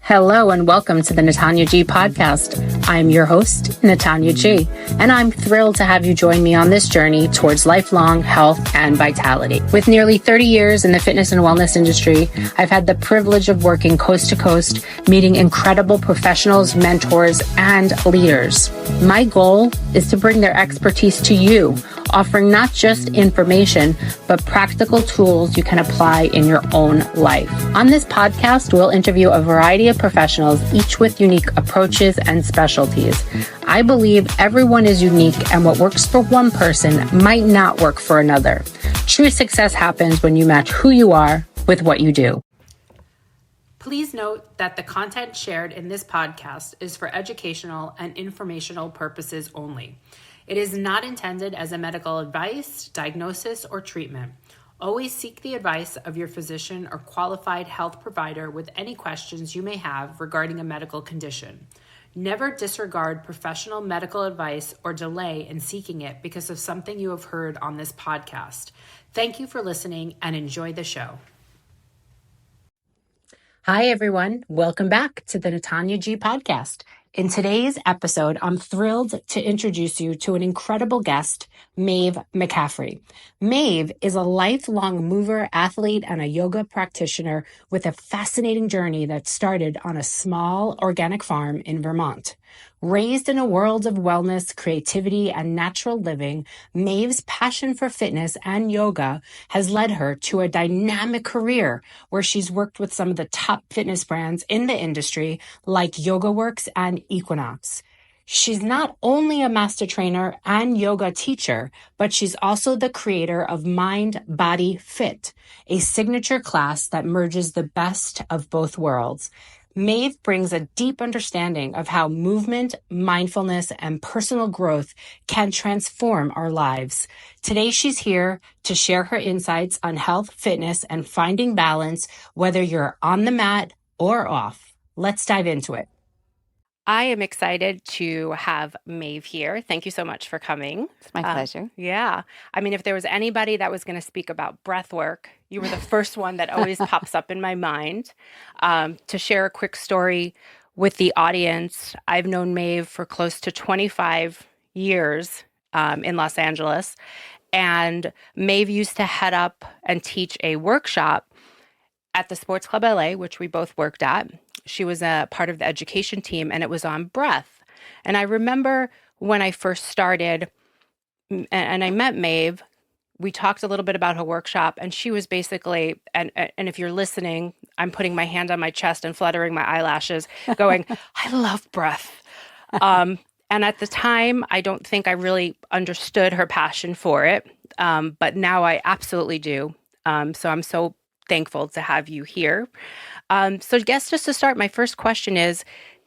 Hello and welcome to the Natania G Podcast. I'm your host, Natania G, and I'm thrilled to have you join me on this journey towards lifelong health and vitality. With nearly 30 years in the fitness and wellness industry, I've had the privilege of working coast to coast, meeting incredible professionals, mentors, and leaders. My goal is to bring their expertise to you, offering not just information, but practical tools you can apply in your own life. On this podcast, we'll interview a variety of professionals, each with unique approaches and specialties. I believe everyone is unique, and what works for one person might not work for another. True success happens when you match who you are with what you do. Please note that the content shared in this podcast is for educational and informational purposes only. It is not intended as a medical advice, diagnosis, or treatment. Always seek the advice of your physician or qualified health provider with any questions you may have regarding a medical condition. Never disregard professional medical advice or delay in seeking it because of something you have heard on this podcast. Thank you for listening and enjoy the show. Hi, everyone. Welcome back to the Natania G Podcast. In today's episode, I'm thrilled to introduce you to an incredible guest, Maeve McCaffrey. Maeve is a lifelong mover, athlete, and a yoga practitioner with a fascinating journey that started on a small organic farm in Vermont. Raised in a world of wellness, creativity, and natural living, Maeve's passion for fitness and yoga has led her to a dynamic career where she's worked with some of the top fitness brands in the industry like YogaWorks and Equinox. She's not only a master trainer and yoga teacher, but she's also the creator of Mind, Body, Fit, a signature class that merges the best of both worlds. Maeve brings a deep understanding of how movement, mindfulness, and personal growth can transform our lives. Today, she's here to share her insights on health, fitness, and finding balance, whether you're on the mat or off. Let's dive into it. I am excited to have Maeve here. Thank you so much for coming. It's my pleasure. Yeah. I mean, if there was anybody that was going to speak about breath work, you were the first one that always pops up in my mind. To share a quick story with the audience, I've known Maeve for close to 25 years in Los Angeles. And Maeve used to head up and teach a workshop at the Sports Club LA, which we both worked at. She was a part of the education team, and it was on breath. And I remember when I first started and I met Maeve, we talked a little bit about her workshop, and she was basically, and if you're listening, I'm putting my hand on my chest and fluttering my eyelashes going, I love breath. And at the time, I don't think I really understood her passion for it. But now I absolutely do. So I'm so thankful to have you here. So I guess just to start, my first question is,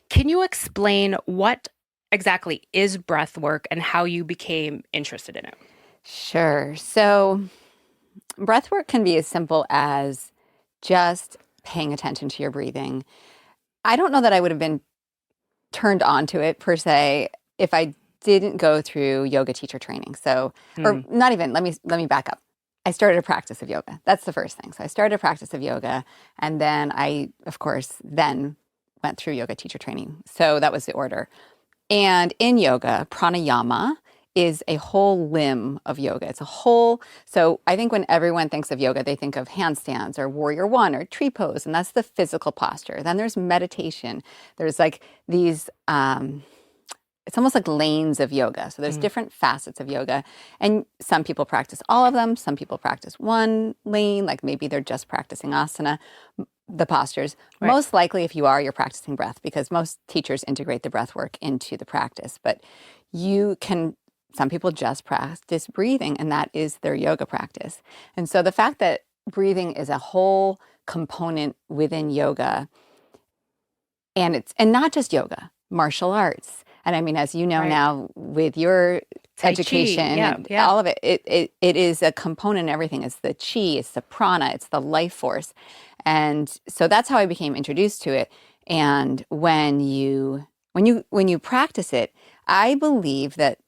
can you explain what exactly is breath work and how you became interested in it? Sure. So breath work can be as simple as just paying attention to your breathing. I don't know that I would have been turned on to it per se if I didn't go through yoga teacher training. So, or not even, let me back up. I started a practice of yoga. That's the first thing. So I started a practice of yoga, and then I, of course, then went through yoga teacher training. So that was the order. And in yoga, pranayama is a whole limb of yoga. It's a whole, so I think when everyone thinks of yoga, they think of handstands or warrior one or tree pose, and that's the physical posture. Then there's meditation. There's like these, it's almost like lanes of yoga. So there's different facets of yoga. And some people practice all of them. Some people practice one lane, like maybe they're just practicing asana, the postures. Right. Most likely, if you are, you're practicing breath, because most teachers integrate the breath work into the practice. But some people just practice breathing, and that is their yoga practice. And so the fact that breathing is a whole component within yoga, and not just yoga, martial arts. And I mean, as you know now with your education and all of it, it is a component in everything. It's the chi, it's the prana, it's the life force. And so that's how I became introduced to it. And when you practice it, I believe that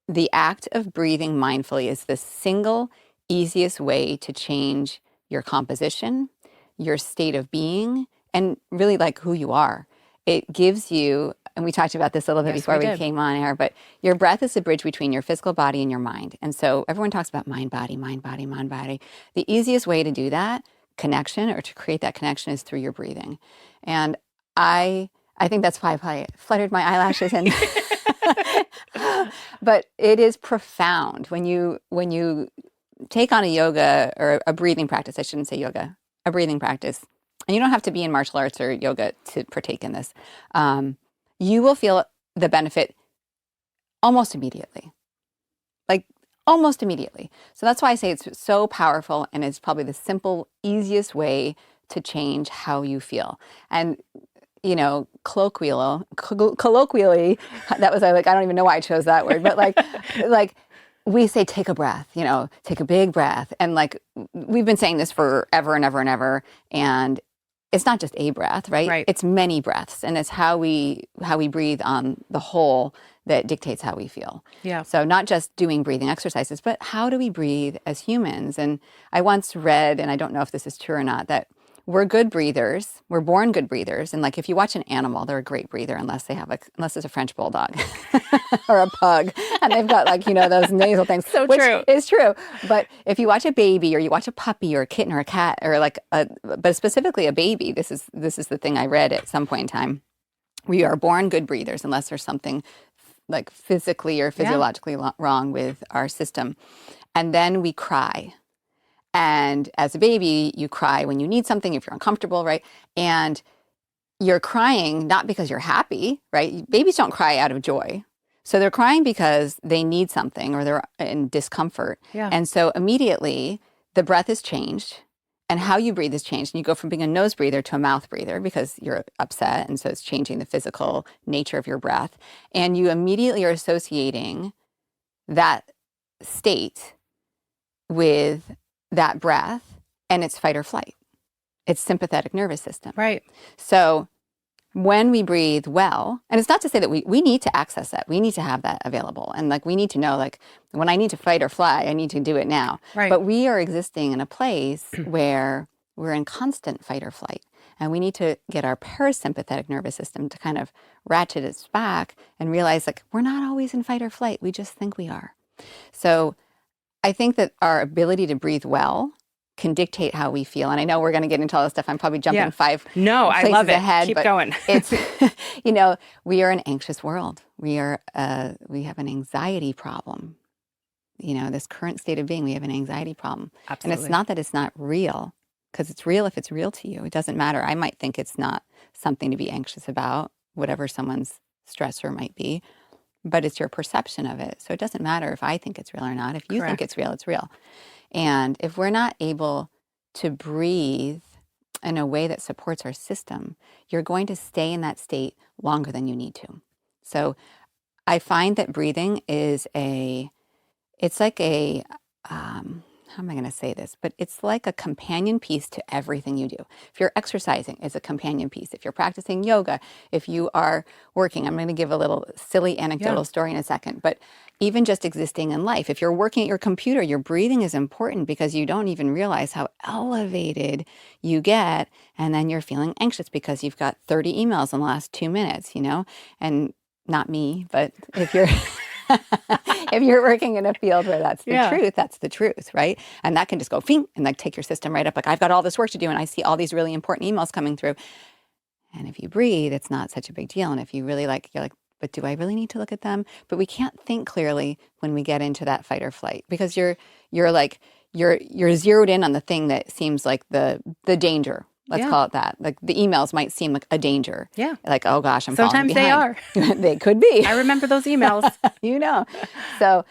the act of breathing mindfully is the single easiest way to change your composition, your state of being, and really like who you are. It gives you, and we talked about this a little bit before we came on air, but your breath is the bridge between your physical body and your mind. And so everyone talks about mind, body, mind, body, mind, body. The easiest way to do that connection or to create that connection is through your breathing. And I think that's why I fluttered my eyelashes and but it is profound when you take on a yoga or a breathing practice. I shouldn't say yoga, a breathing practice. And you don't have to be in martial arts or yoga to partake in this. You will feel the benefit almost immediately. Like almost immediately. So that's why I say it's so powerful, and it's probably the simple, easiest way to change how you feel. And colloquially, that was like, I don't even know why I chose that word, but like we say, take a breath, take a big breath. And like, we've been saying this forever and ever and ever. And it's not just a breath, right? It's many breaths. And it's how we breathe on the whole that dictates how we feel. Yeah. So not just doing breathing exercises, but how do we breathe as humans? And I once read, and I don't know if this is true or not, that we're good breathers. We're born good breathers. And like, if you watch an animal, they're a great breather unless it's a French bulldog or a pug. And they've got those nasal things. Which true. Is true. But if you watch a baby or you watch a puppy or a kitten or a cat or but specifically a baby, this is the thing I read at some point in time. We are born good breathers unless there's something like physically or physiologically wrong with our system. And then we cry. And as a baby, you cry when you need something, if you're uncomfortable, right? And you're crying not because you're happy, right? Babies don't cry out of joy. So they're crying because they need something or they're in discomfort. Yeah. And so immediately the breath is changed and how you breathe is changed. And you go from being a nose breather to a mouth breather because you're upset. And so it's changing the physical nature of your breath. And you immediately are associating that state with that breath, and it's fight or flight. It's sympathetic nervous system. Right. So when we breathe well, and it's not to say that we need to access that. We need to have that available. And we need to know, when I need to fight or fly, I need to do it now. Right. But we are existing in a place where we're in constant fight or flight. And we need to get our parasympathetic nervous system to kind of ratchet its back and realize we're not always in fight or flight. We just think we are. So I think that our ability to breathe well can dictate how we feel. And I know we're going to get into all this stuff. I'm probably jumping five places I love it. ahead. Keep going. It's, we are an anxious world. We have an anxiety problem. This current state of being, we have an anxiety problem. Absolutely. And it's not that it's not real, because it's real if it's real to you. It doesn't matter. I might think it's not something to be anxious about, whatever someone's stressor might be. But it's your perception of it. So it doesn't matter if I think it's real or not. If you think it's real. And if we're not able to breathe in a way that supports our system, you're going to stay in that state longer than you need to. So I find that breathing is how am I going to say this? But it's like a companion piece to everything you do. If you're exercising, it's a companion piece. If you're practicing yoga, if you are working, I'm going to give a little silly anecdotal story in a second, but even just existing in life, if you're working at your computer, your breathing is important because you don't even realize how elevated you get. And then you're feeling anxious because you've got 30 emails in the last 2 minutes, and not me, but if you're... if you're working in a field where that's the truth, that's the truth, right? And that can just go fing and take your system right up. I've got all this work to do and I see all these really important emails coming through. And if you breathe, it's not such a big deal. And if you really you're like, but do I really need to look at them? But we can't think clearly when we get into that fight or flight because you're zeroed in on the thing that seems like the danger. Let's call it that. The emails might seem like a danger. Yeah. Oh gosh, I'm falling behind. Sometimes they are. They could be. I remember those emails. So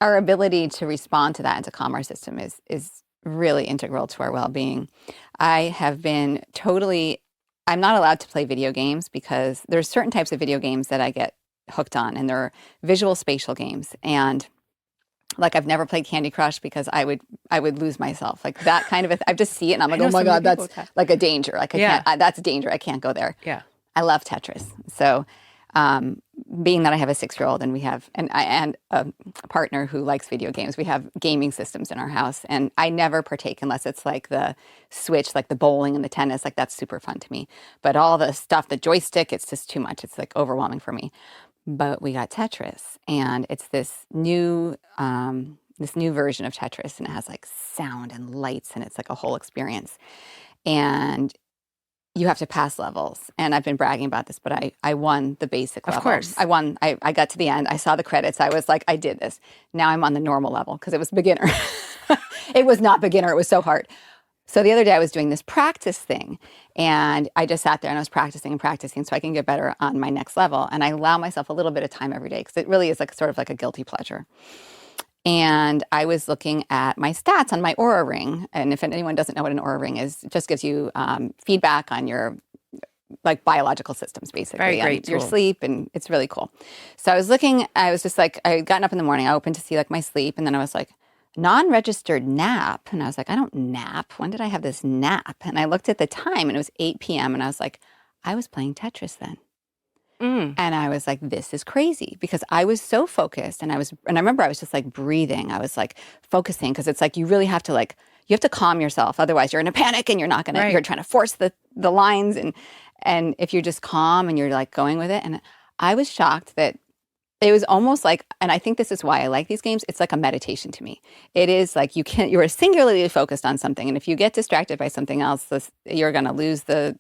our ability to respond to that and to calm our system is really integral to our well-being. I have been I'm not allowed to play video games because there's certain types of video games that I get hooked on, and they're visual spatial games. And I've never played Candy Crush because I would lose myself. That kind of I just see it and I'm like, oh my God, that's like a danger. I can't, that's a danger. I can't go there. Yeah. I love Tetris. So being that I have a 6-year-old and and a partner who likes video games, we have gaming systems in our house, and I never partake unless it's like the Switch, like the bowling and the tennis, like that's super fun to me. But all the stuff, the joystick, it's just too much. It's like overwhelming for me. But we got Tetris, and it's this new version of Tetris, and it has like sound and lights, and it's like a whole experience. And you have to pass levels. And I've been bragging about this, but I won the basic level. Of course. I won. I got to the end. I saw the credits. I was like, I did this. Now I'm on the normal level because it was beginner. It was not beginner. It was so hard. So the other day I was doing this practice thing, and I just sat there and I was practicing and practicing so I can get better on my next level. And I allow myself a little bit of time every day because it really is like sort of like a guilty pleasure. And I was looking at my stats on my Aura Ring. And if anyone doesn't know what an Aura Ring is, it just gives you feedback on your like biological systems, basically. Very great your tool. sleep, and it's really cool. So I was looking, I was just like, I had gotten up in the morning, I opened to see like my sleep, and then I was like, non-registered nap. And I was like, I don't nap. When did I have this nap? And I looked at the time and it was 8 p.m. And I was like, I was playing Tetris then. And I was like, this is crazy because I was so focused and I remember I was just like breathing. I was like focusing because it's like you really have to you have to calm yourself. Otherwise you're in a panic and you're not going to, you're trying to force the lines. And if you're just calm and you're like going with it. And I was shocked that it was almost like, and I think this is why I like these games, it's like a meditation to me. It is like you're singularly focused on something. And if you get distracted by something else, you're going to lose the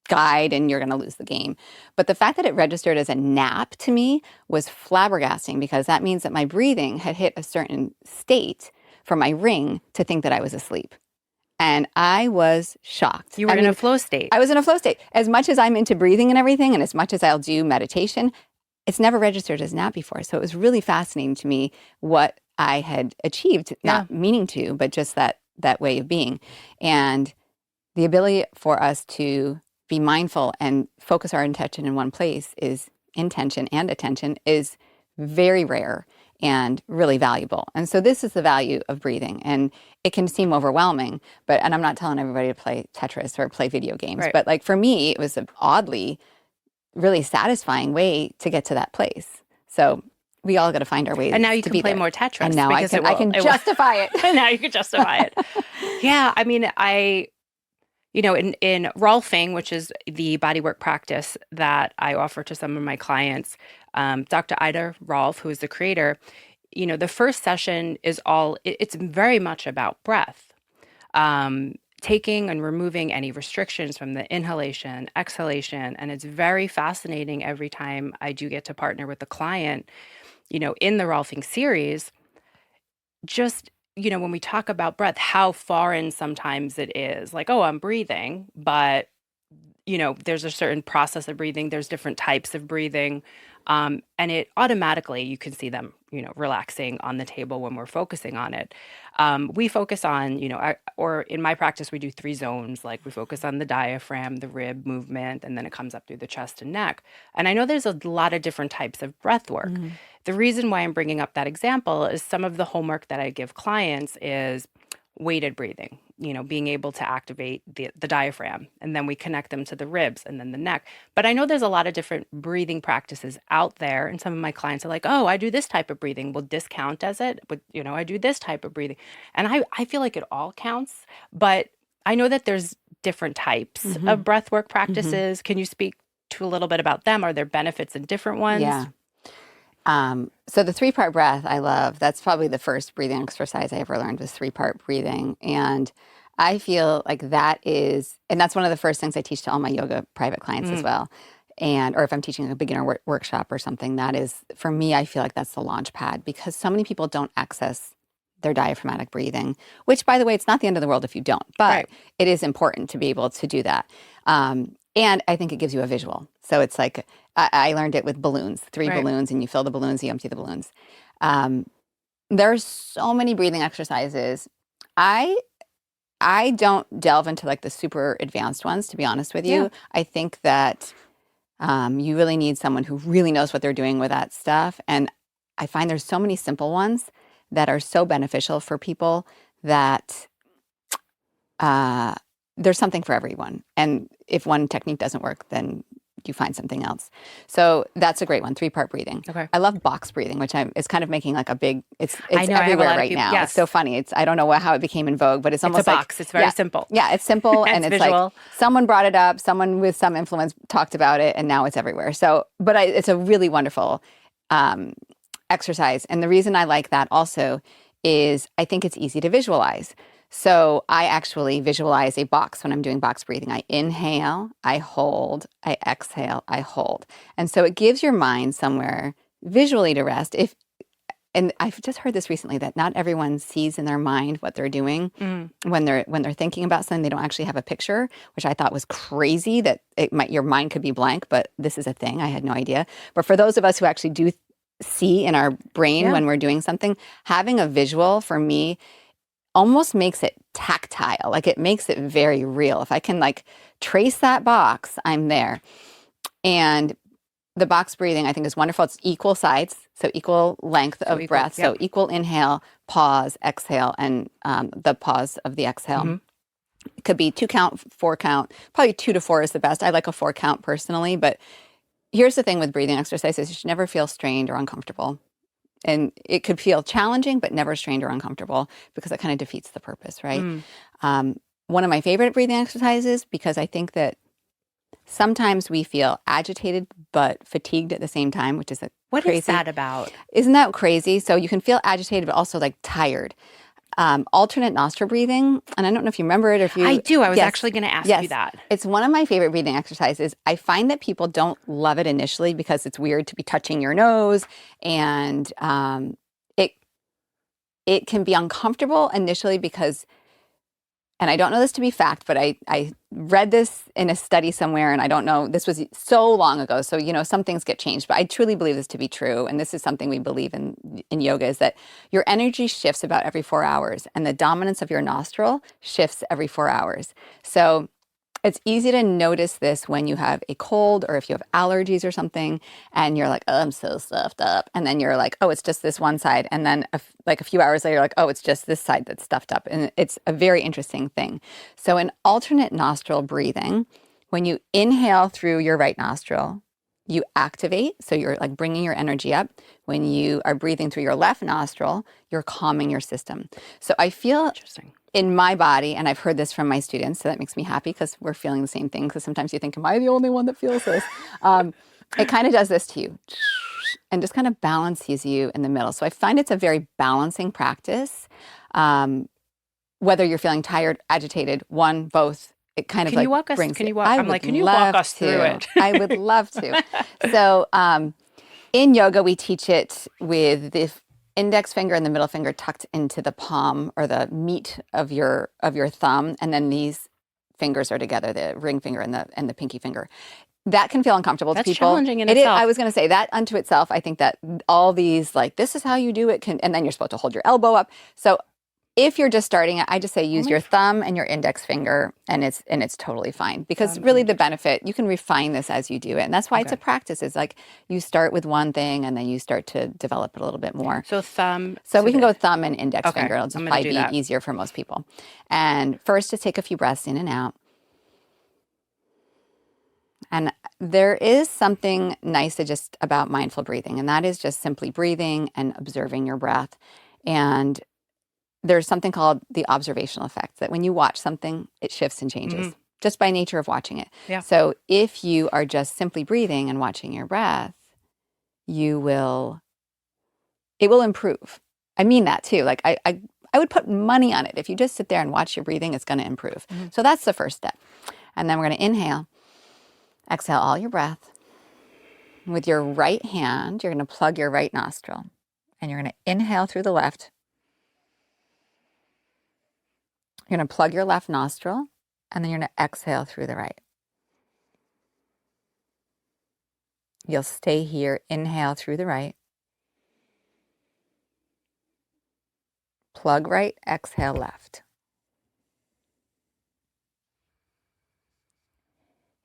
guide and you're going to lose the game. But the fact that it registered as a nap to me was flabbergasting because that means that my breathing had hit a certain state for my ring to think that I was asleep. And I was shocked. You were in a flow state. I was in a flow state. As much as I'm into breathing and everything, and as much as I'll do meditation, it's never registered as nap before. So it was really fascinating to me what I had achieved, not meaning to, but just that way of being. And the ability for us to be mindful and focus our intention in one place is very rare and really valuable. And so this is the value of breathing. And it can seem overwhelming, and I'm not telling everybody to play Tetris or play video games, but like for me, it was an oddly really satisfying way to get to that place. So we all got to find our ways. And now you to can be play there. more Tetris. And now I can justify it. And now you can justify it. Yeah. I mean, in Rolfing, which is the bodywork practice that I offer to some of my clients, Dr. Ida Rolf, who is the creator, the first session it's very much about breath, taking and removing any restrictions from the inhalation, exhalation. And it's very fascinating every time I do get to partner with a client, in the Rolfing series, just when we talk about breath, how foreign sometimes it is. Like, oh, I'm breathing, but, there's a certain process of breathing. There's different types of breathing. And it automatically, you can see them, relaxing on the table when we're focusing on it. We focus on, or in my practice, we do 3 zones. Like we focus on the diaphragm, the rib movement, and then it comes up through the chest and neck. And I know there's a lot of different types of breath work. Mm-hmm. The reason why I'm bringing up that example is some of the homework that I give clients is weighted breathing, being able to activate the diaphragm, and then we connect them to the ribs and then the neck. But I know there's a lot of different breathing practices out there, and some of my clients are like, oh, I do this type of breathing. Will this count as it? But, I do this type of breathing. And I feel like it all counts, but I know that there's different types of breathwork practices. Mm-hmm. Can you speak to a little bit about them? Are there benefits in different ones? Yeah. So the 3-part breath, I love. That's probably the first breathing exercise I ever learned was 3-part breathing. And I feel like that is, and that's one of the first things I teach to all my yoga private clients as well. Or if I'm teaching a beginner workshop or something, that is, for me, I feel like that's the launch pad because so many people don't access their diaphragmatic breathing, which by the way, it's not the end of the world if you don't, but it is important to be able to do that. And I think it gives you a visual. So it's like, I learned it with balloons, 3 balloons, and you fill the balloons, you empty the balloons. There are so many breathing exercises. I don't delve into like the super advanced ones, to be honest with you. Yeah. I think that you really need someone who really knows what they're doing with that stuff. And I find there's so many simple ones that are so beneficial for people that there's something for everyone. And if one technique doesn't work, then you find something else. So that's a great one, 3-part breathing. Okay. I love box breathing, which it's kind of making like a big, it's I know, I have a everywhere lot of right people- now. yes. It's so funny. I don't know how it became in vogue, but it's almost It's a like box. It's very simple. Yeah, it's simple and It's it's visual. like someone brought it up, someone with some influence talked about it, and now it's everywhere. So, but it's a really wonderful exercise. And the reason I like that also is I think it's easy to visualize. So I actually visualize a box when I'm doing box breathing. I inhale, I hold, I exhale, I hold. And so it gives your mind somewhere visually to rest. And I've just heard this recently that not everyone sees in their mind what they're doing when they're thinking about something. They don't actually have a picture, which I thought was crazy that your mind could be blank, but this is a thing. I had no idea. But for those of us who actually do see in our brain when we're doing something, having a visual for me almost makes it tactile. Like it makes it very real. If I can like trace that box, I'm there. And the box breathing, I think, is wonderful. It's equal sides, so equal length of breath. So equal inhale, pause, exhale, and the pause of the exhale. It could be 2 count, 4 count. Probably 2 to 4 is the best. I like a 4 count personally, but here's the thing with breathing exercises. You should never feel strained or uncomfortable. And it could feel challenging, but never strained or uncomfortable because it kind of defeats the purpose, right? One of my favorite breathing exercises, because I think that sometimes we feel agitated but fatigued at the same time, which is What crazy. is that about? Isn't that crazy? So you can feel agitated but also like tired. Alternate nostril breathing, and I don't know if you remember it or if you... I do. I was actually going to ask you that. It's one of my favorite breathing exercises. I find that people don't love it initially because it's weird to be touching your nose, and it can be uncomfortable initially because, and I don't know this to be fact, but I read this in a study somewhere, and I don't know, this was so long ago, so some things get changed, but I truly believe this to be true, and this is something we believe in yoga, is that your energy shifts about every 4 hours, and the dominance of your nostril shifts every 4 hours. So it's easy to notice this when you have a cold or if you have allergies or something, and you're like, oh, I'm so stuffed up. And then you're like, oh, it's just this one side. And then a few hours later, you're like, oh, it's just this side that's stuffed up. And it's a very interesting thing. So in alternate nostril breathing, when you inhale through your right nostril, you activate. So you're like bringing your energy up. When you are breathing through your left nostril, you're calming your system. So I feel... Interesting. In my body, and I've heard this from my students, so that makes me happy because we're feeling the same thing. Because sometimes you think, am I the only one that feels this? It kind of does this to you and just kind of balances you in the middle. So I find it's a very balancing practice. Whether you're feeling tired, agitated, one, both, it kind of like brings it. Can you walk us through it? I would love to. So in yoga, we teach it with the index finger and the middle finger tucked into the palm or the meat of your thumb, and then these fingers are together, the ring finger and the pinky finger. That can feel uncomfortable to people. That's challenging in itself. I was going to say that unto itself. I think that all these, like, this is how you do it, and then you're supposed to hold your elbow up. So if you're just starting it, I just say use your thumb and your index finger, and it's totally fine. Because really the benefit, you can refine this as you do it. And that's why it's a practice. It's like you start with one thing and then you start to develop it a little bit more. So thumb. So we can go thumb and index finger. It'll just probably be easier for most people. And first, just take a few breaths in and out. And there is something nice just about mindful breathing, and that is just simply breathing and observing your breath. And there's something called the observational effect, that when you watch something, it shifts and changes just by nature of watching it. Yeah. So if you are just simply breathing and watching your breath, it will improve. I mean that too. Like I would put money on it. If you just sit there and watch your breathing, it's going to improve. So that's the first step. And then we're going to inhale, exhale all your breath. With your right hand, you're going to plug your right nostril, and you're going to inhale through the left. You're going to plug your left nostril, and then you're going to exhale through the right. You'll stay here, inhale through the right. Plug right, exhale left.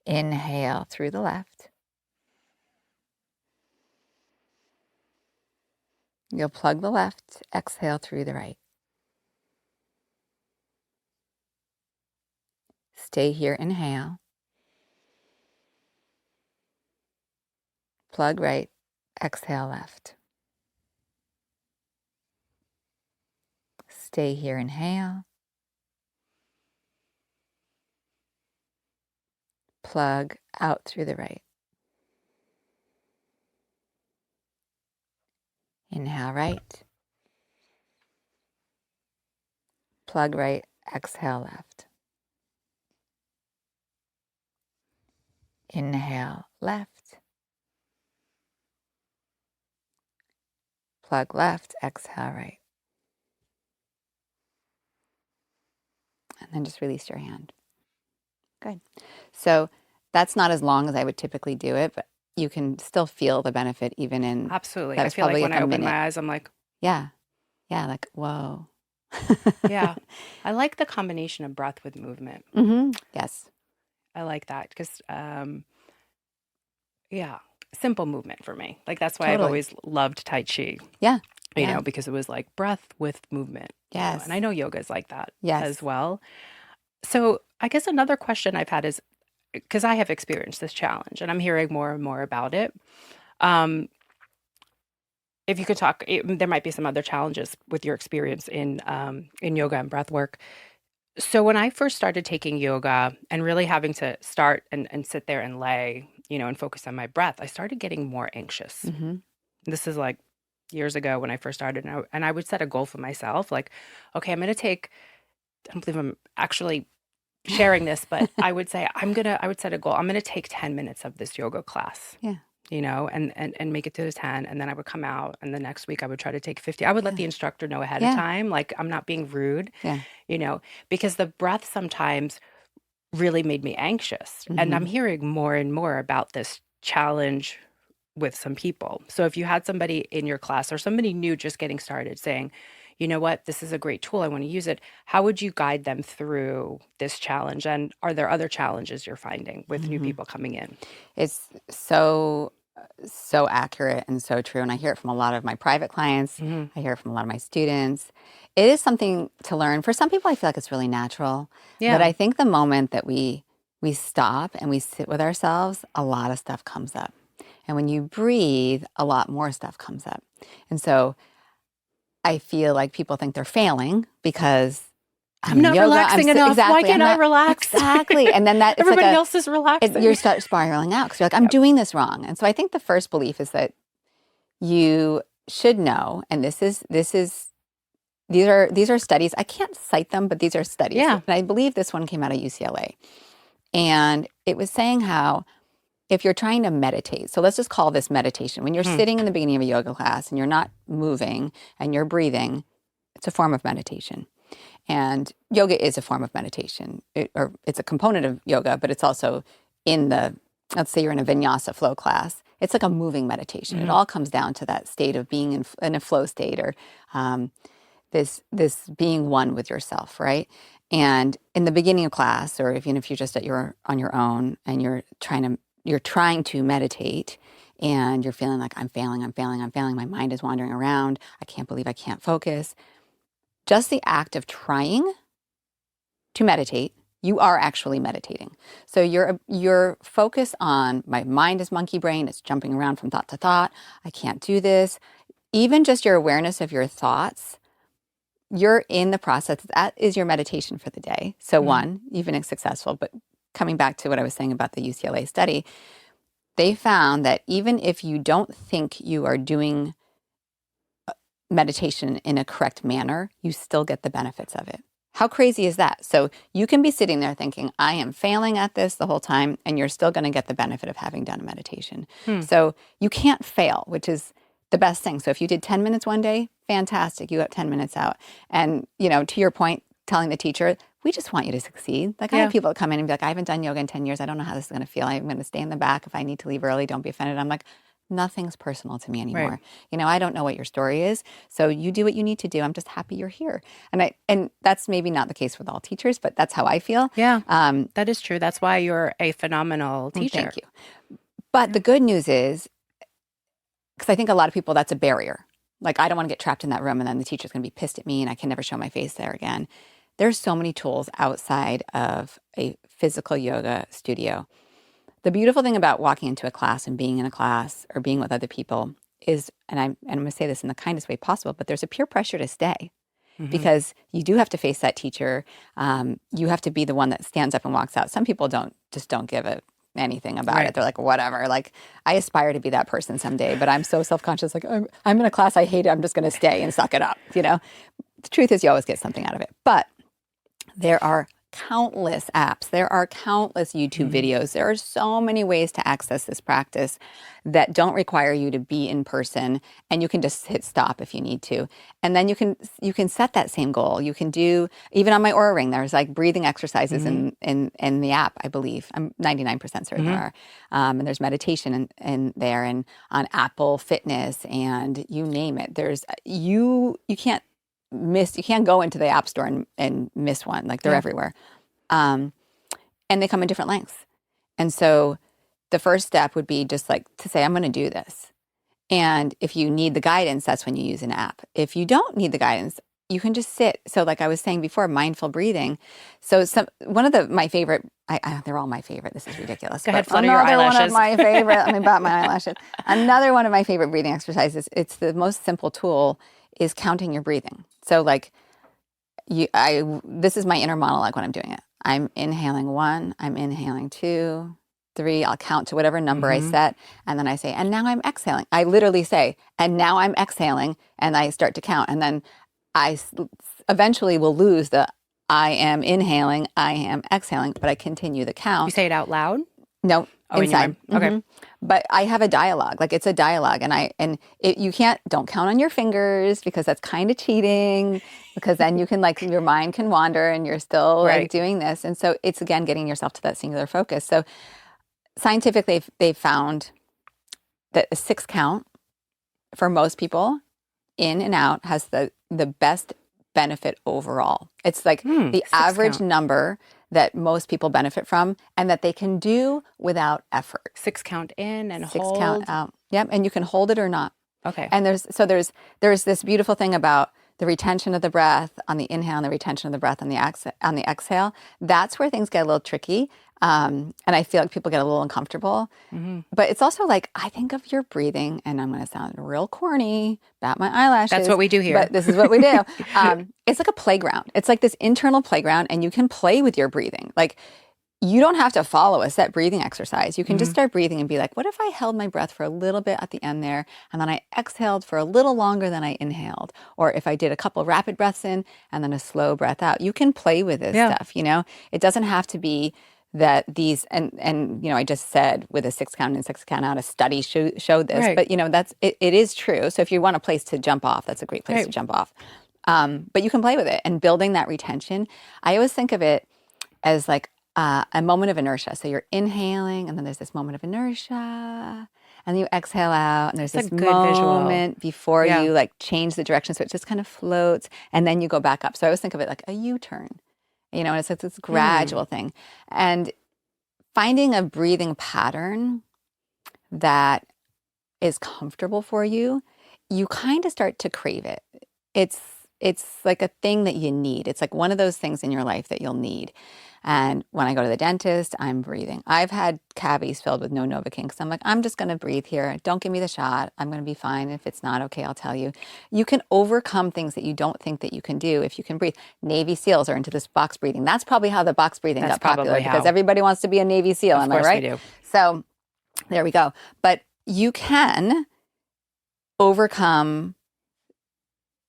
Inhale through the left. You'll plug the left, exhale through the right. Stay here, inhale. Plug right, exhale left. Stay here, inhale. Plug out through the right. Inhale right. Plug right, exhale left. Inhale left. Plug left, exhale right. And then just release your hand. Good. So that's not as long as I would typically do it, but you can still feel the benefit even in. Absolutely. That I was feel like probably when like I a open minute. my eyes, I'm like, Yeah. Yeah. Like, whoa. yeah. I like the combination of breath with movement. Yes. I like that because, yeah, simple movement for me. Like that's why I've Totally. always loved Tai Chi, Yeah. you Yeah. know, because it was like breath with movement. you know, Yes. And I know yoga is like that Yes. as well. So I guess another question I've had is, because I have experienced this challenge and I'm hearing more and more about it. If you could talk, there might be some other challenges with your experience in yoga and breath work. So when I first started taking yoga and really having to start and sit there and lay, you know, and focus on my breath, I started getting more anxious. This is like years ago when I first started, and I would set a goal for myself, like, okay, I'm going to take. I don't believe I'm actually sharing this, but I would say I would set a goal. I'm going to take 10 minutes of this yoga class. Yeah. You know, and make it to the 10, and then I would come out, and the next week I would try to take 50. I would let the instructor know ahead of time, like I'm not being rude, you know, because the breath sometimes really made me anxious. And I'm hearing more and more about this challenge with some people. So if you had somebody in your class or somebody new just getting started saying, you know what, this is a great tool, I want to use it, how would you guide them through this challenge? And are there other challenges you're finding with new people coming in? It's so accurate and so true. And I hear it from a lot of my private clients. I hear it from a lot of my students. It is something to learn. For some people, I feel like it's really natural. But I think the moment that we stop and we sit with ourselves, a lot of stuff comes up. And when you breathe, a lot more stuff comes up. And so I feel like people think they're failing because I'm not yoga, relaxing enough. Exactly, Why can't I relax? Exactly. And then that everybody else is relaxing. You start spiraling out because you're like, I'm doing this wrong. And so I think the first belief is that you should know, and these are studies. I can't cite them, but these are studies. Yeah. And I believe this one came out of UCLA. And it was saying how if you're trying to meditate, so let's just call this meditation. When you're sitting in the beginning of a yoga class and you're not moving and you're breathing, it's a form of meditation. And yoga is a form of meditation, or it's a component of yoga, but it's also let's say you're in a vinyasa flow class. It's like a moving meditation. It all comes down to that state of being in a flow state, or this being one with yourself, right? And in the beginning of class, or even if you're just on your own and you're trying to meditate, and you're feeling like I'm failing, my mind is wandering around, I can't believe I can't focus. Just the act of trying to meditate, you are actually meditating. So your focus on my mind is monkey brain, it's jumping around from thought to thought, I can't do this. Even just your awareness of your thoughts, you're in the process. That is your meditation for the day. So one, even if successful, but coming back to what I was saying about the UCLA study, they found that even if you don't think you are doing meditation in a correct manner, you still get the benefits of it. How crazy is that? So you can be sitting there thinking, I am failing at this the whole time, and you're still going to get the benefit of having done a meditation. So you can't fail, which is the best thing. So if you did 10 minutes one day, fantastic, you got 10 minutes out. And, you know, to your point, telling the teacher, we just want you to succeed. Like I have people that come in and be like, I haven't done yoga in 10 years. I don't know how this is going to feel. I'm going to stay in the back. If I need to leave early, don't be offended. I'm like, nothing's personal to me anymore. Right. You know, I don't know what your story is. So you do what you need to do. I'm just happy you're here. And that's maybe not the case with all teachers, but that's how I feel. Yeah, that is true. That's why you're a phenomenal teacher. Thank you. But the good news is, because I think a lot of people, that's a barrier. Like, I don't want to get trapped in that room and then the teacher's going to be pissed at me and I can never show my face there again. There's so many tools outside of a physical yoga studio. the beautiful thing about walking into a class and being in a class or being with other people is, and I'm going to say this in the kindest way possible, but there's a peer pressure to stay. Because you do have to face that teacher. You have to be the one that stands up and walks out. Some people don't give anything about it. They're like, whatever. Like, I aspire to be that person someday, but I'm so self-conscious. Like, I'm in a class I hate it. I'm just going to stay and suck it up. The truth is, you always get something out of it. But there are countless apps. There are countless YouTube videos. There are so many ways to access this practice that don't require you to be in person, and you can just hit stop if you need to. And then you can set that same goal. You can do, even on my Aura Ring, there's like breathing exercises in the app, I believe. I'm 99% certain there are. And there's meditation in there, and on Apple Fitness, and you name it. There's you can't go into the app store and miss one. Like, they're everywhere. And they come in different lengths. And so the first step would be just like to say, I'm going to do this. And if you need the guidance, that's when you use an app. If you don't need the guidance, you can just sit. So like I was saying before, mindful breathing. So one of my favorite, they're all my favorite. This is ridiculous. Go ahead, flutter your eyelashes. One of my favorite, let me bat my eyelashes. Another one of my favorite breathing exercises, it's the most simple tool, is counting your breathing. So like this is my inner monologue when I'm doing it. I'm inhaling 1, I'm inhaling 2, 3, I'll count to whatever number I set, and then I say, and now I'm exhaling. I literally say, and now I'm exhaling, and I start to count. And then I eventually will lose the I am inhaling, I am exhaling, but I continue the count. You say it out loud? No, inside. Okay. But I have a dialogue. Like, it's a dialogue, you don't count on your fingers, because that's kind of cheating, because then you can, like, your mind can wander and you're still like doing this. And so it's, again, getting yourself to that singular focus. So scientifically, they've found that a 6 count for most people in and out has the best benefit overall. It's like the average number that most people benefit from, and that they can do without effort. 6 count in and 6 hold. count out. Yep, and you can hold it or not. Okay. And there's this beautiful thing about the retention of the breath on the inhale and the retention of the breath on the exhale. That's where things get a little tricky. And I feel like people get a little uncomfortable. But it's also like, I think of your breathing, and I'm going to sound real corny, bat my eyelashes. That's what we do here. But this is what we do. It's like a playground. It's like this internal playground, and you can play with your breathing. Like, you don't have to follow a set breathing exercise. You can just start breathing and be like, what if I held my breath for a little bit at the end there, and then I exhaled for a little longer than I inhaled? Or if I did a couple rapid breaths in and then a slow breath out. You can play with this stuff, It doesn't have to be that these, and I just said with a 6 count in, 6 count out, a study showed this, but it is true. So if you want a place to jump off, that's a great place to jump off. But you can play with it, and building that retention. I always think of it as like a moment of inertia. So you're inhaling, and then there's this moment of inertia, and then you exhale out, and there's this moment before you like change the direction. So it just kind of floats, and then you go back up. So I always think of it like a U-turn. And it's like this gradual thing. And finding a breathing pattern that is comfortable for you, you kind of start to crave it. It's like a thing that you need. It's like one of those things in your life that you'll need. And when I go to the dentist, I'm breathing. I've had cavities filled with no Novocaine, because I'm like, I'm just going to breathe here. Don't give me the shot. I'm going to be fine. If it's not okay, I'll tell you. You can overcome things that you don't think that you can do if you can breathe. Navy SEALs are into this box breathing. That's probably how the box breathing got popular, because everybody wants to be a Navy SEAL. Am I right? Of course we do. So there we go. But you can overcome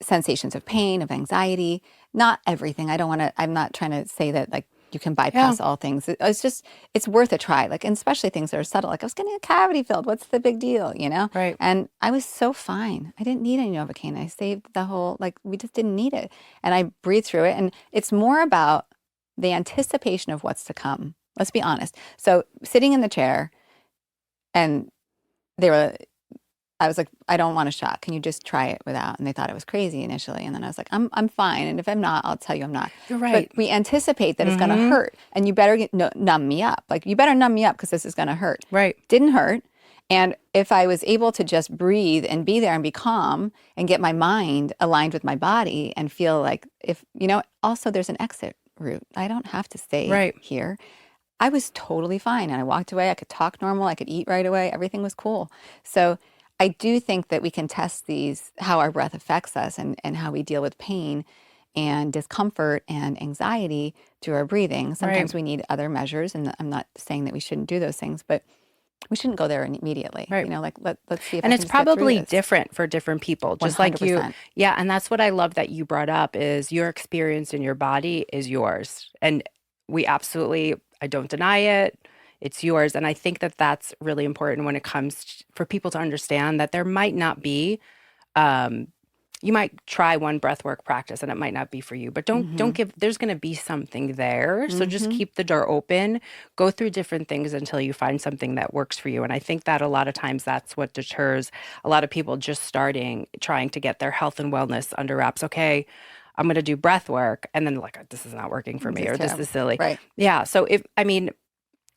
sensations of pain, of anxiety, not everything. I'm not trying to say that like you can bypass all things. It's worth a try. Like, and especially things that are subtle. Like, I was getting a cavity filled. What's the big deal? Right. And I was so fine. I didn't need any Novocaine. I saved the whole, we just didn't need it. And I breathed through it. And it's more about the anticipation of what's to come. Let's be honest. So sitting in the chair, and I was like, I don't want a shot. Can you just try it without? And they thought it was crazy initially. And then I was like, I'm fine. And if I'm not, I'll tell you I'm not. You're right. But we anticipate that it's going to hurt. And you better numb me up. Like, you better numb me up, because this is going to hurt. Right. Didn't hurt. And if I was able to just breathe and be there and be calm and get my mind aligned with my body and feel like, also there's an exit route. I don't have to stay here. I was totally fine. And I walked away. I could talk normal. I could eat right away. Everything was cool. So I do think that we can test these, how our breath affects us and how we deal with pain and discomfort and anxiety through our breathing. Sometimes we need other measures. And I'm not saying that we shouldn't do those things, but we shouldn't go there immediately. Right. You know, like let's see if and I it's can just get through probably this. different for different people. Just 100%. like you. Yeah. And that's what I love that you brought up is your experience in your body is yours. And we absolutely, I don't deny it. It's yours. And I think that that's really important when it comes for people to understand that there might not be, you might try one breathwork practice and it might not be for you, but don't give, there's going to be something there. So just keep the door open, go through different things until you find something that works for you. And I think that a lot of times that's what deters a lot of people just starting, trying to get their health and wellness under wraps. Okay, I'm going to do breath work. And then like, this is not working for me, or this is silly. Right. Yeah. So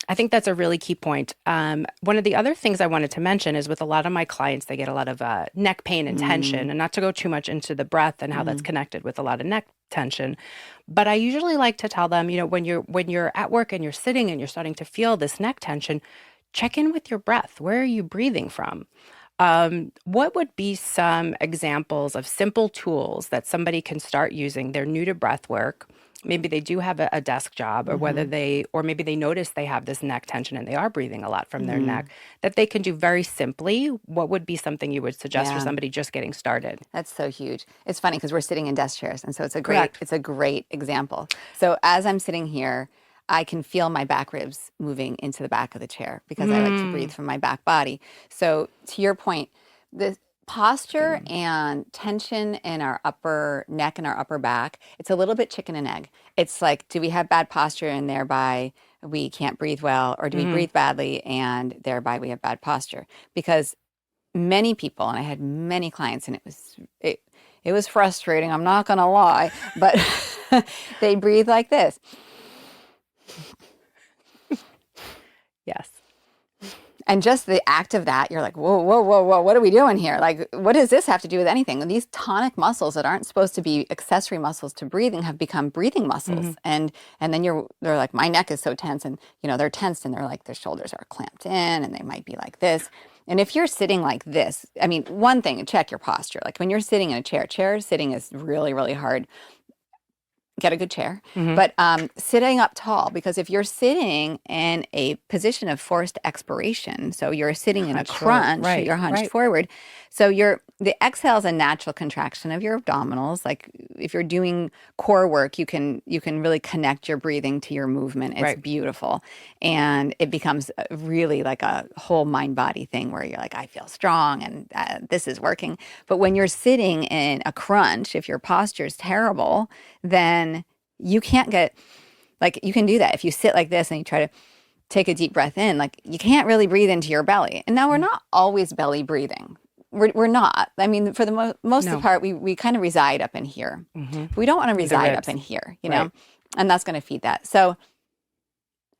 I think that's a really key point. One of the other things I wanted to mention is with a lot of my clients, they get a lot of neck pain and tension, and not to go too much into the breath and how that's connected with a lot of neck tension. But I usually like to tell them, when you're at work and you're sitting and you're starting to feel this neck tension, check in with your breath. Where are you breathing from? What would be some examples of simple tools that somebody can start using? They're new to breath work. Maybe they do have a desk job, or maybe they notice they have this neck tension and they are breathing a lot from their neck, that they can do very simply. What would be something you would suggest for somebody just getting started? That's so huge. It's funny because we're sitting in desk chairs, and so it's a great example. So as I'm sitting here, I can feel my back ribs moving into the back of the chair because I like to breathe from my back body. So to your point, the posture and tension in our upper neck and our upper back, it's a little bit chicken and egg. It's like, do we have bad posture and thereby we can't breathe well, or do we breathe badly and thereby we have bad posture? Because many people, and I had many clients, and it was frustrating, I'm not going to lie, but they breathe like this. Yes. And just the act of that, you're like, whoa, what are we doing here? Like, what does this have to do with anything? And these tonic muscles that aren't supposed to be accessory muscles to breathing have become breathing muscles. And then they're like, my neck is so tense, and they're tensed, and they're like, their shoulders are clamped in, and they might be like this. And if you're sitting like this, I mean, one thing, check your posture. Like when you're sitting in a chair sitting is really, really hard. Get a good chair, but sitting up tall, because if you're sitting in a position of forced expiration, so you're sitting in a crunch, you're hunched forward. So the exhale is a natural contraction of your abdominals. Like if you're doing core work, you can really connect your breathing to your movement. It's beautiful. And it becomes really like a whole mind body thing where you're like, I feel strong and this is working. But when you're sitting in a crunch, if your posture is terrible, then you can't get, like, you can do that. If you sit like this and you try to take a deep breath in, like, you can't really breathe into your belly. And now we're not always belly breathing. We're not. I mean, for the most of the part, we kind of reside up in here. We don't want to reside up in here, you know, and that's going to feed that. So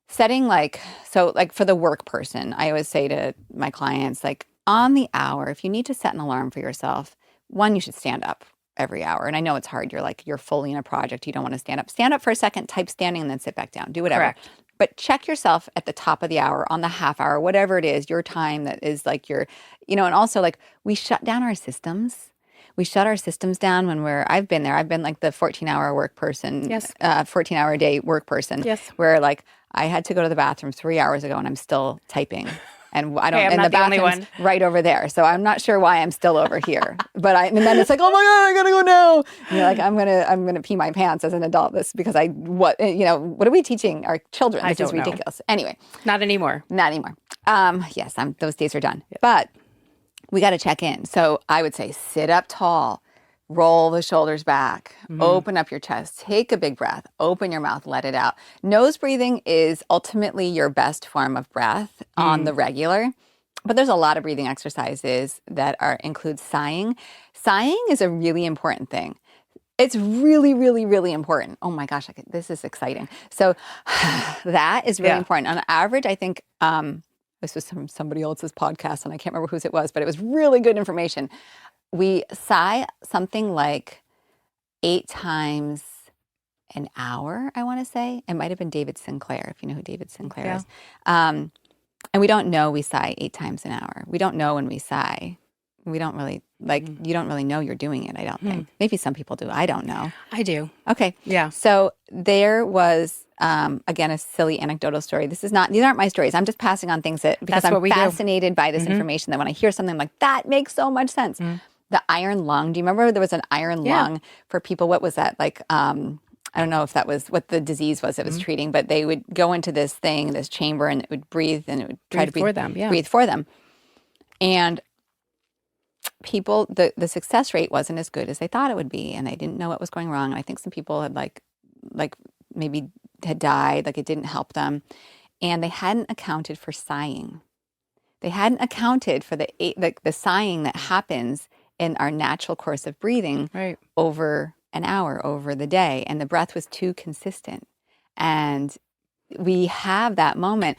setting like for the work person, I always say to my clients, like on the hour, if you need to set an alarm for yourself, one, you should stand up every hour. And I know it's hard. You're fully in a project. You don't want to stand up. Stand up for a second, type standing, and then sit back down. Do whatever. Correct. But check yourself at the top of the hour, on the half hour, whatever it is, your time that is like your, and also like we shut down our systems. We shut our systems down when I've been there. I've been like the 14-hour work person, 14-hour day work person, where like I had to go to the bathroom 3 hours ago and I'm still typing. And I don't. Hey, and the bathroom's right over there, so I'm not sure why I'm still over here. But and then it's like, oh my god, I gotta go now. And you're like, I'm gonna pee my pants as an adult. This because what are we teaching our children? This is ridiculous. Anyway, not anymore. Yes, those days are done. Yep. But we got to check in. So I would say sit up tall. Roll the shoulders back, open up your chest, take a big breath, open your mouth, let it out. Nose breathing is ultimately your best form of breath on the regular, but there's a lot of breathing exercises that include sighing. Sighing is a really important thing. It's really, really, really important. Oh my gosh, this is exciting. So that is really important. On average, I think, this was from somebody else's podcast and I can't remember whose it was, but it was really good information. We sigh something like 8 times an hour, I want to say. It might have been David Sinclair, if you know who David Sinclair is. And we don't know we sigh 8 times an hour. We don't know when we sigh. We don't really, you don't really know you're doing it, I don't think. Maybe some people do. I don't know. I do. Okay. Yeah. So there was, again, a silly anecdotal story. These aren't my stories. I'm just passing on things because I'm fascinated by this information, that when I hear something, I'm like, that makes so much sense. The iron lung. Do you remember there was an iron lung for people? What was that? I don't know if that was what the disease was it was treating, but they would go into this chamber, and it would breathe, and it would try to breathe for them. And people, the success rate wasn't as good as they thought it would be, and they didn't know what was going wrong. And I think some people had maybe had died, it didn't help them, and they hadn't accounted for sighing. They hadn't accounted for the sighing that happens in our natural course of breathing over an hour, over the day, and the breath was too consistent. And we have that moment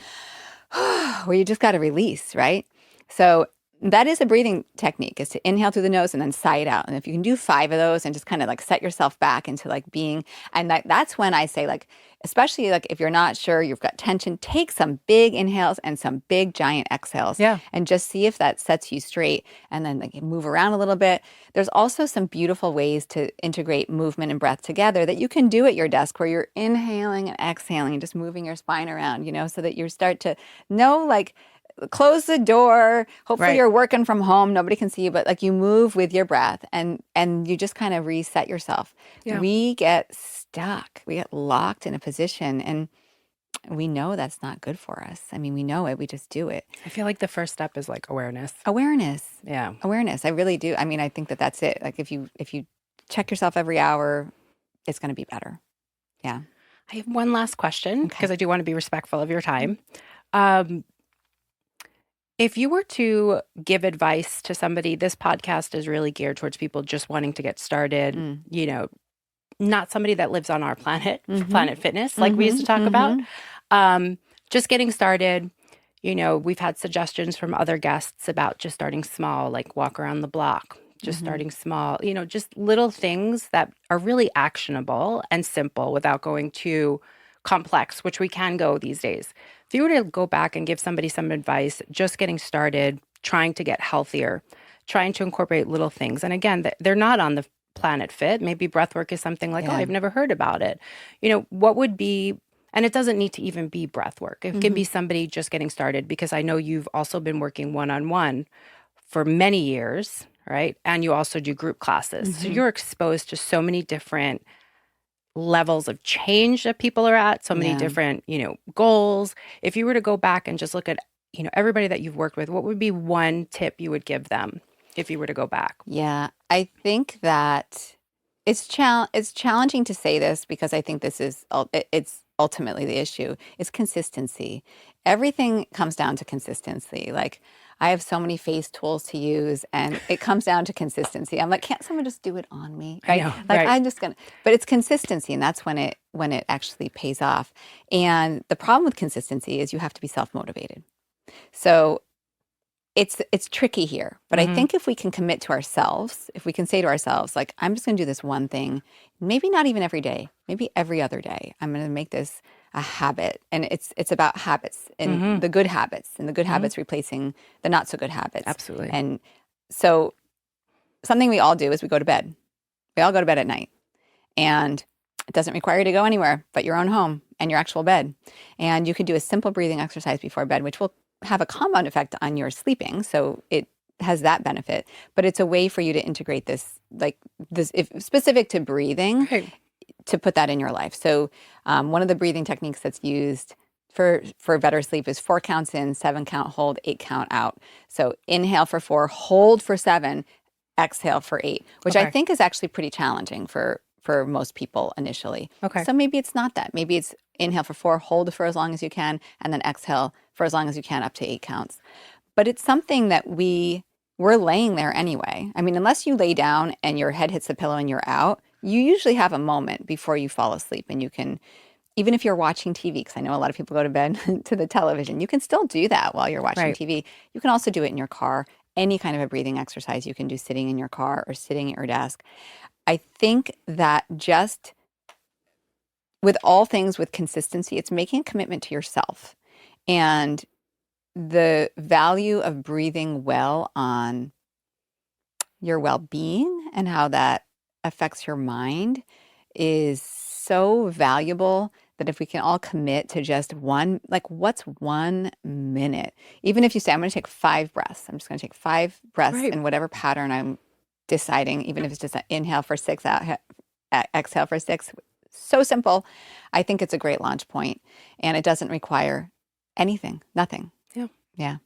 where you just got to release, right? So that is a breathing technique, is to inhale through the nose and then sigh it out. And if you can do 5 of those and just kind of set yourself back into being, and that's when I say, especially if you're not sure, you've got tension, take some big inhales and some big giant exhales. Yeah. And just see if that sets you straight, and then move around a little bit. There's also some beautiful ways to integrate movement and breath together that you can do at your desk, where you're inhaling and exhaling and just moving your spine around, so that you start to know, close the door. Hopefully you're working from home. Nobody can see you, but you move with your breath, and you just kind of reset yourself. Yeah. We get stuck. We get locked in a position, and we know that's not good for us. I mean, we know it. We just do it. I feel like the first step is awareness. Awareness. Yeah. Awareness. I really do. I mean, I think that's it. If you check yourself every hour, it's going to be better. Yeah. I have one last question, because I do want to be respectful of your time. If you were to give advice to somebody, this podcast is really geared towards people just wanting to get started, not somebody that lives on our planet, Planet Fitness, we used to talk about. Just getting started. We've had suggestions from other guests about just starting small, walk around the block, just starting small, just little things that are really actionable and simple without going too complex, which we can go these days. If you were to go back and give somebody some advice, just getting started, trying to get healthier, trying to incorporate little things. And again, they're not on the Planet Fit. Maybe breathwork is something oh, I've never heard about it. What would be, and it doesn't need to even be breathwork. It can be somebody just getting started, because I know you've also been working one-on-one for many years, right? And you also do group classes. So you're exposed to so many different levels of change that people are at, so many different, goals. If you were to go back and just look at, everybody that you've worked with, what would be one tip you would give them if you were to go back? Yeah, I think that it's challenging to say this, because I think it's ultimately the issue is consistency. Everything comes down to consistency. I have so many face tools to use, and it comes down to consistency. I'm can't someone just do it on me? Right? I know, right. I'm just gonna, but it's consistency, and that's when it actually pays off. And the problem with consistency is you have to be self-motivated. So it's tricky here, but I think if we can commit to ourselves, if we can say to ourselves, I'm just going to do this one thing, maybe not even every day, maybe every other day, I'm going to make this a habit. And it's about habits, and the good habits, and the good habits replacing the not so good habits. Absolutely. And so something we all do is we go to bed. We all go to bed at night, and it doesn't require you to go anywhere but your own home and your actual bed. And you can do a simple breathing exercise before bed, which will have a compound effect on your sleeping. So it has that benefit, but it's a way for you to integrate this, if specific to breathing, to put that in your life. So one of the breathing techniques that's used for better sleep is 4 counts in, 7 count hold, 8 count out. So inhale for 4, hold for 7, exhale for 8, which I think is actually pretty challenging for most people initially. Okay. So maybe it's not that. Maybe it's inhale for 4, hold for as long as you can, and then exhale for as long as you can up to 8 counts. But it's something that we're laying there anyway. I mean, unless you lay down and your head hits the pillow and you're out, you usually have a moment before you fall asleep, and you can, even if you're watching TV, because I know a lot of people go to bed to the television, you can still do that while you're watching TV. You can also do it in your car. Any kind of a breathing exercise you can do sitting in your car or sitting at your desk. I think that just with all things with consistency, it's making a commitment to yourself. And the value of breathing well on your well-being and how that affects your mind is so valuable that if we can all commit to just what's 1 minute? Even if you say, I'm going to take 5 breaths. I'm just going to take 5 breaths in whatever pattern I'm deciding, even if it's just an inhale for 6, exhale for 6. So simple. I think it's a great launch point, and it doesn't require anything, nothing. Yeah.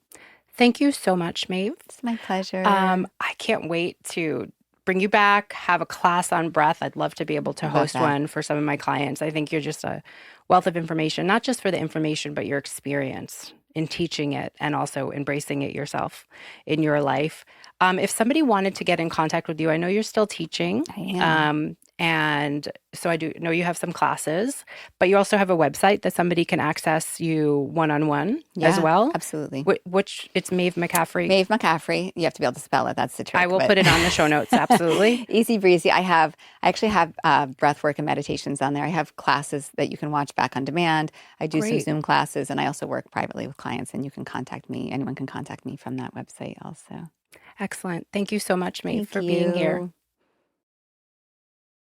Thank you so much, Maeve. It's my pleasure. I can't wait to bring you back, have a class on breath. I'd love to be able to host one for some of my clients. I think you're just a wealth of information, not just for the information, but your experience in teaching it and also embracing it yourself in your life. If somebody wanted to get in contact with you, I know you're still teaching. I am. And so I do know you have some classes, but you also have a website that somebody can access you one-on-one as well. Absolutely. Which it's Maeve McCaffrey. Maeve McCaffrey. You have to be able to spell it. That's the trick. I will put it on the show notes. Absolutely. Easy breezy. I actually have breathwork and meditations on there. I have classes that you can watch back on demand. I do some Zoom classes, and I also work privately with clients, and you can contact me. Anyone can contact me from that website also. Excellent. Thank you so much, Maeve, for being here.